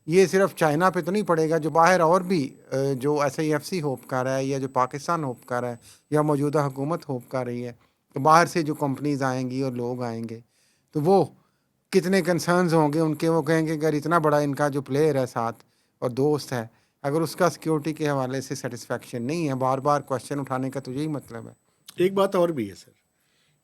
یہ صرف چائنا پہ تو نہیں پڑے گا، جو باہر اور بھی جو SIFC ہوپ کر رہا ہے یا جو پاکستان ہوپ کر رہا ہے یا موجودہ حکومت ہوپ کر رہی ہے، تو باہر سے جو کمپنیز آئیں گی اور لوگ آئیں گے تو وہ کتنے کنسرنز ہوں گے ان کے. وہ کہیں گے اگر اتنا بڑا ان کا جو پلیئر ہے ساتھ اور دوست ہے، اگر اس کا سیکیورٹی کے حوالے سے سیٹسفیکشن نہیں ہے، بار بار کوشچن اٹھانے کا تو یہی مطلب ہے. ایک بات اور بھی ہے سر،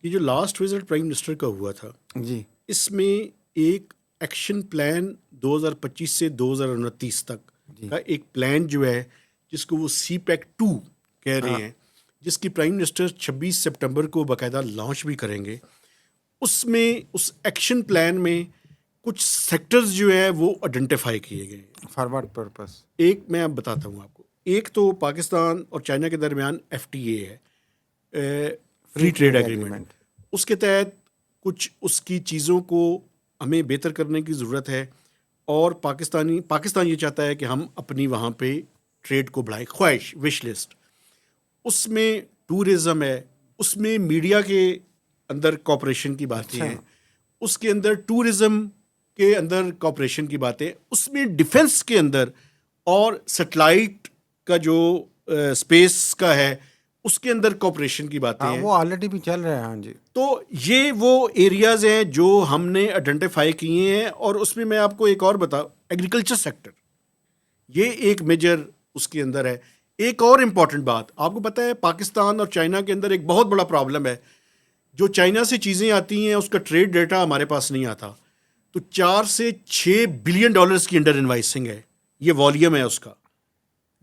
یہ جو لاسٹ وزٹ پرائم منسٹر کا ہوا تھا، جی اس میں ایک ایکشن پلان 2025 سے 2029 تک جی کا ایک پلان جو ہے، جس کو وہ CPEC 2 کہہ رہے ہیں، جس کی پرائم منسٹر 26 سپٹمبر کو باقاعدہ لانچ بھی کریں گے. اس میں اس ایکشن پلان میں کچھ سیکٹرز جو ہے وہ آئیڈینٹیفائی کیے گئے ہیں. Forward purpose. ایک میں اب بتاتا ہوں آپ کو. ایک تو پاکستان اور چائنا کے درمیان FTA ہے، فری ٹریڈ ایگریمنٹ. اس کے تحت کچھ اس کی چیزوں کو ہمیں بہتر کرنے کی ضرورت ہے، اور پاکستان یہ چاہتا ہے کہ ہم اپنی وہاں پہ ٹریڈ کو بڑھائیں. خواہش وش لسٹ اس میں ٹورزم ہے، اس میں میڈیا کے اندر کوپریشن کی باتیں ہیں، اس کے اندر ٹورزم کے اندر کوپریشن کی باتیں، اس میں ڈیفنس کے اندر اور سیٹلائٹ کا جو اسپیس کا ہے اس کے اندر کوپریشن کی باتیں ہیں. وہ آلریڈی بھی چل رہا ہے. ہاں جی. تو یہ وہ ایریاز ہیں جو ہم نے آئیڈینٹیفائی کیے ہیں. اور اس میں آپ کو ایک اور بتاؤں، ایگریکلچر سیکٹر یہ ایک میجر اس کے اندر ہے. ایک اور امپورٹنٹ بات آپ کو پتہ ہے، پاکستان اور چائنا کے اندر ایک بہت بڑا پرابلم ہے. جو چائنا سے چیزیں آتی ہیں اس کا ٹریڈ ڈیٹا ہمارے پاس نہیں آتا. تو 4 سے 6 بلین ڈالرز کی انڈر انوائسنگ ہے، یہ والیوم ہے اس کا.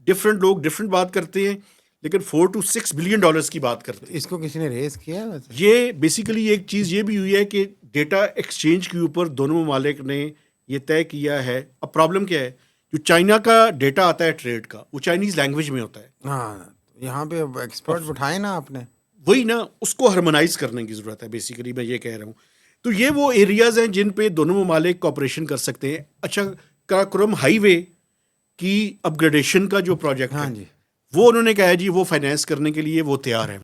ڈفرینٹ لوگ ڈفرینٹ بات کرتے ہیں، لیکن 4 to 6 بلین ڈالرز کی بات کرتے ہیں. اس کو کسی نے ریز کیا ہے؟ یہ بیسیکلی ایک چیز یہ بھی ہوئی ہے کہ ڈیٹا ایکسچینج کے اوپر دونوں ممالک نے یہ طے کیا ہے. اب پرابلم کیا ہے، جو چائنا کا ڈیٹا آتا ہے ٹریڈ کا، وہ چائنیز لینگویج میں ہوتا ہے. ہاں، یہاں پہ ایکسپرٹ بٹھائے نا آپ نے. وہی نا، اس کو ہارمونائز کرنے کی ضرورت ہے، بیسیکلی میں یہ کہہ رہا ہوں. تو یہ وہ ایریاز ہیں جن پہ دونوں ممالک کوآپریشن کر سکتے ہیں. اچھا، کراکرم ہائی وے کی اپ گریڈیشن کا جو پروجیکٹ ہاں ہے، جی. وہ انہوں نے کہا ہے جی وہ فائنینس کرنے کے لیے وہ تیار ہیں.